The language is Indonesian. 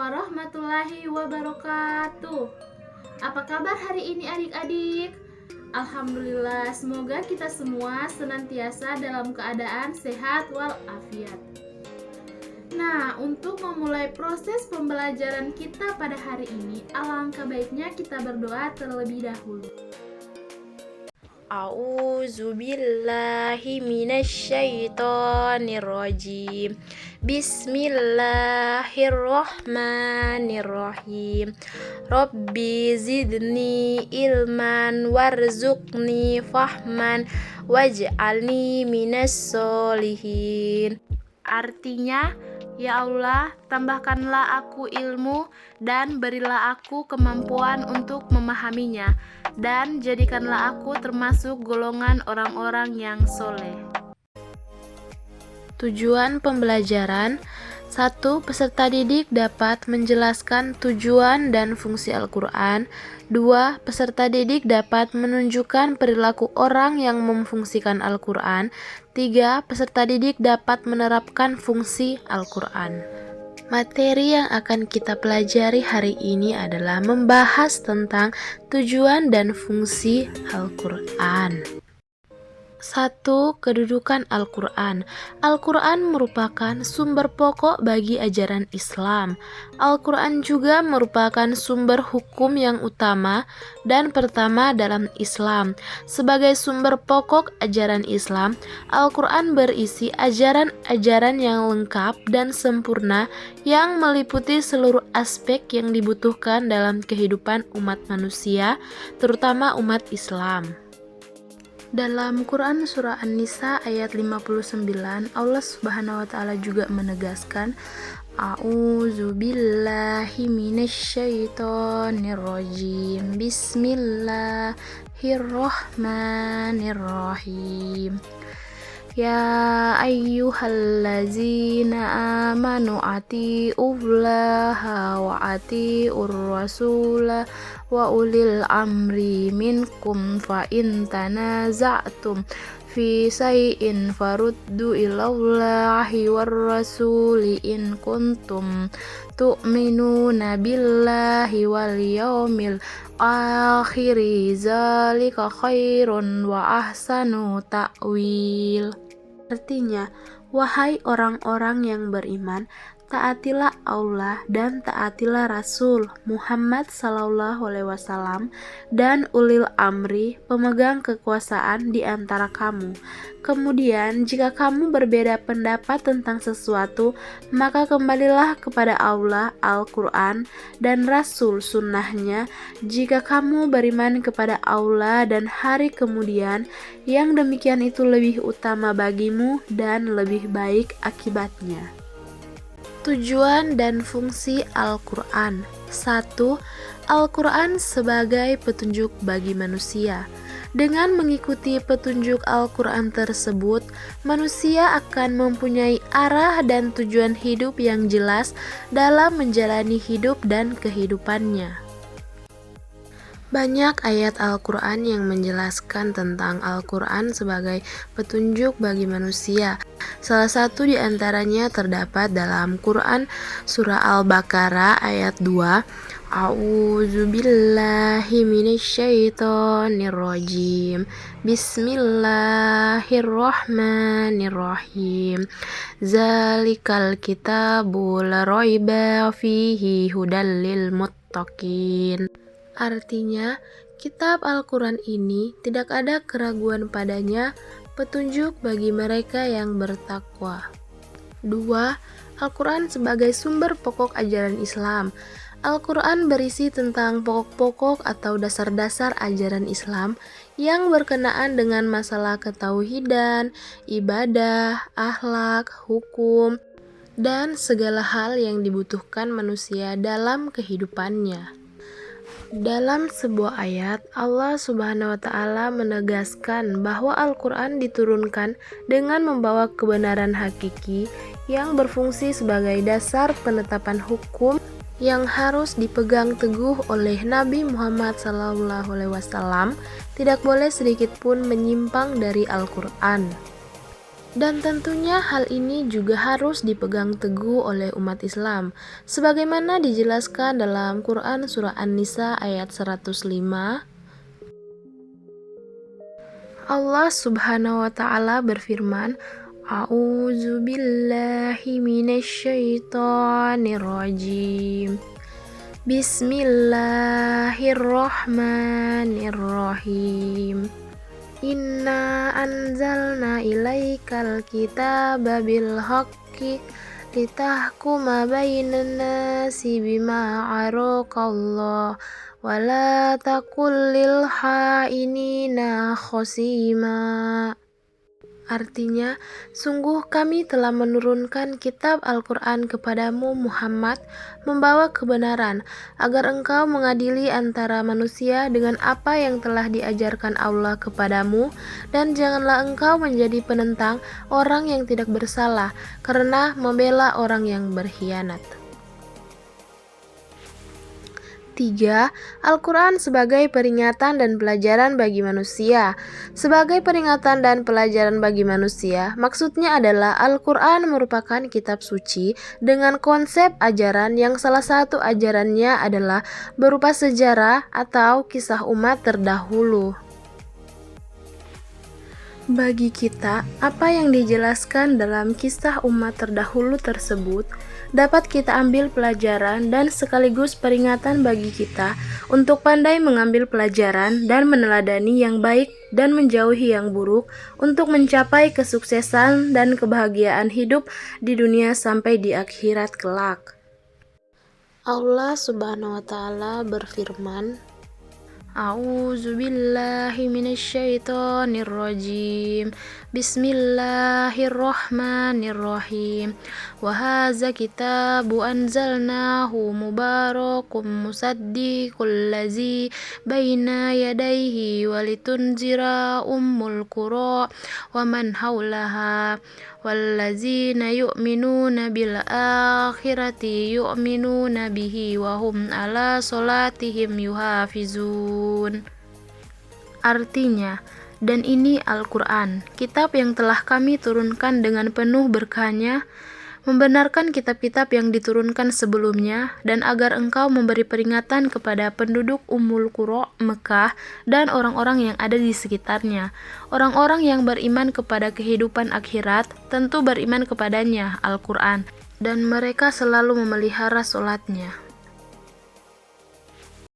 warahmatullahi wabarakatuh. Apa kabar hari ini adik-adik? Alhamdulillah, semoga kita semua senantiasa dalam keadaan sehat walafiat. Nah, untuk memulai proses pembelajaran kita pada hari ini, alangkah baiknya kita berdoa terlebih dahulu. A'udzu billahi minasyaitonir rajim. Bismillahirrahmanirrahim. Rabbi zidni ilman warzuqni fahman waj'alni minas solihin. Artinya, ya Allah, tambahkanlah aku ilmu dan berilah aku kemampuan untuk memahaminya, dan jadikanlah aku termasuk golongan orang-orang yang soleh. Tujuan pembelajaran: 1. Peserta didik dapat menjelaskan tujuan dan fungsi Al-Quran. 2. Peserta didik dapat menunjukkan perilaku orang yang memfungsikan Al-Quran. 3. Peserta didik dapat menerapkan fungsi Al-Quran. Materi yang akan kita pelajari hari ini adalah membahas tentang tujuan dan fungsi Al-Quran. 1. Kedudukan Al-Quran. Al-Quran merupakan sumber pokok bagi ajaran Islam. Al-Quran juga merupakan sumber hukum yang utama dan pertama dalam Islam. Sebagai sumber pokok ajaran Islam, Al-Quran berisi ajaran-ajaran yang lengkap dan sempurna yang meliputi seluruh aspek yang dibutuhkan dalam kehidupan umat manusia, terutama umat Islam. Dalam Quran Surah An-Nisa ayat 59, Allah Subhanahu wa Ta'ala juga menegaskan, A'udzu billahi minasyaitonir rajim. Bismillahirrahmanirrahim. Ya ayyuhallazina amanu atiullaha wa atiur rasula wa ulil amri minkum fa in tanaza'tum fi shay'in faruddu ilallahi war rasuli in kuntum tu'minuna billahi wal yaumil akhiri zalika khairun wa ahsanu ta'wil. Artinya, wahai orang-orang yang beriman, taatilah Allah dan taatilah Rasul Muhammad SAW dan ulil amri, pemegang kekuasaan di antara kamu. Kemudian, jika kamu berbeda pendapat tentang sesuatu, maka kembalilah kepada Allah, Al-Quran, dan Rasul sunnahnya. Jika kamu beriman kepada Allah dan hari kemudian, yang demikian itu lebih utama bagimu dan lebih baik akibatnya. Tujuan dan fungsi Al-Quran. 1. Al-Quran sebagai petunjuk bagi manusia. Dengan mengikuti petunjuk Al-Quran tersebut, manusia akan mempunyai arah dan tujuan hidup yang jelas dalam menjalani hidup dan kehidupannya. Banyak ayat Al-Quran yang menjelaskan tentang Al-Quran sebagai petunjuk bagi manusia. Salah satu di antaranya terdapat dalam Quran Surah Al-Baqarah ayat 2. A'udzu billahi minasyaitonir rajim. Bismillahirrahmanirrahim. Zalikal kitabu la raiba fihi hudal lil muttaqin. Artinya, kitab Al-Quran ini tidak ada keraguan padanya, petunjuk bagi mereka yang bertakwa. 2. Al-Quran sebagai sumber pokok ajaran Islam. Al-Quran berisi tentang pokok-pokok atau dasar-dasar ajaran Islam yang berkenaan dengan masalah ketauhidan, ibadah, akhlak, hukum, dan segala hal yang dibutuhkan manusia dalam kehidupannya. Dalam sebuah ayat, Allah Subhanahu wa Ta'ala menegaskan bahwa Al-Quran diturunkan dengan membawa kebenaran hakiki yang berfungsi sebagai dasar penetapan hukum yang harus dipegang teguh oleh Nabi Muhammad SAW. Tidak boleh sedikit pun menyimpang dari Al-Quran. Dan tentunya hal ini juga harus dipegang teguh oleh umat Islam, sebagaimana dijelaskan dalam Quran Surah An-Nisa ayat 105. Allah Subhanahu wa Ta'ala berfirman, A'udzu billahi minasyaitonir rajim. Bismillahirrahmanirrahim. Inna anzalna ilaikal kitaba bil haqqi litahkuma bainan nasi bima araqallah wa la takul lil hainina khosima. Artinya, sungguh kami telah menurunkan kitab Al-Quran kepadamu Muhammad, membawa kebenaran, agar engkau mengadili antara manusia dengan apa yang telah diajarkan Allah kepadamu, dan janganlah engkau menjadi penentang orang yang tidak bersalah, karena membela orang yang berkhianat. 3. Al-Quran sebagai peringatan dan pelajaran bagi manusia. Sebagai peringatan dan pelajaran bagi manusia, maksudnya adalah Al-Quran merupakan kitab suci dengan konsep ajaran yang salah satu ajarannya adalah berupa sejarah atau kisah umat terdahulu. Bagi kita, apa yang dijelaskan dalam kisah umat terdahulu tersebut dapat kita ambil pelajaran dan sekaligus peringatan bagi kita untuk pandai mengambil pelajaran dan meneladani yang baik dan menjauhi yang buruk untuk mencapai kesuksesan dan kebahagiaan hidup di dunia sampai di akhirat kelak. Allah Subhanahu wa Ta'ala berfirman, A'udzu billahi minasyaitonir rajim. Bismillahirrahmanirrahim. Wa hadza kitabu anzalnahu mubarakun musaddiqul ladzi baina yadayhi walitunzira ummul qura wa man haulaha wallazina yu'minuna bil akhirati yu'minuna bihi wa hum ala salatihim yuhafizun. Artinya, dan ini Al-Quran, kitab yang telah kami turunkan dengan penuh berkahnya, membenarkan kitab-kitab yang diturunkan sebelumnya, dan agar engkau memberi peringatan kepada penduduk Ummul Qura Mekah dan orang-orang yang ada di sekitarnya. Orang-orang yang beriman kepada kehidupan akhirat tentu beriman kepadanya, Al-Quran, dan mereka selalu memelihara sholatnya.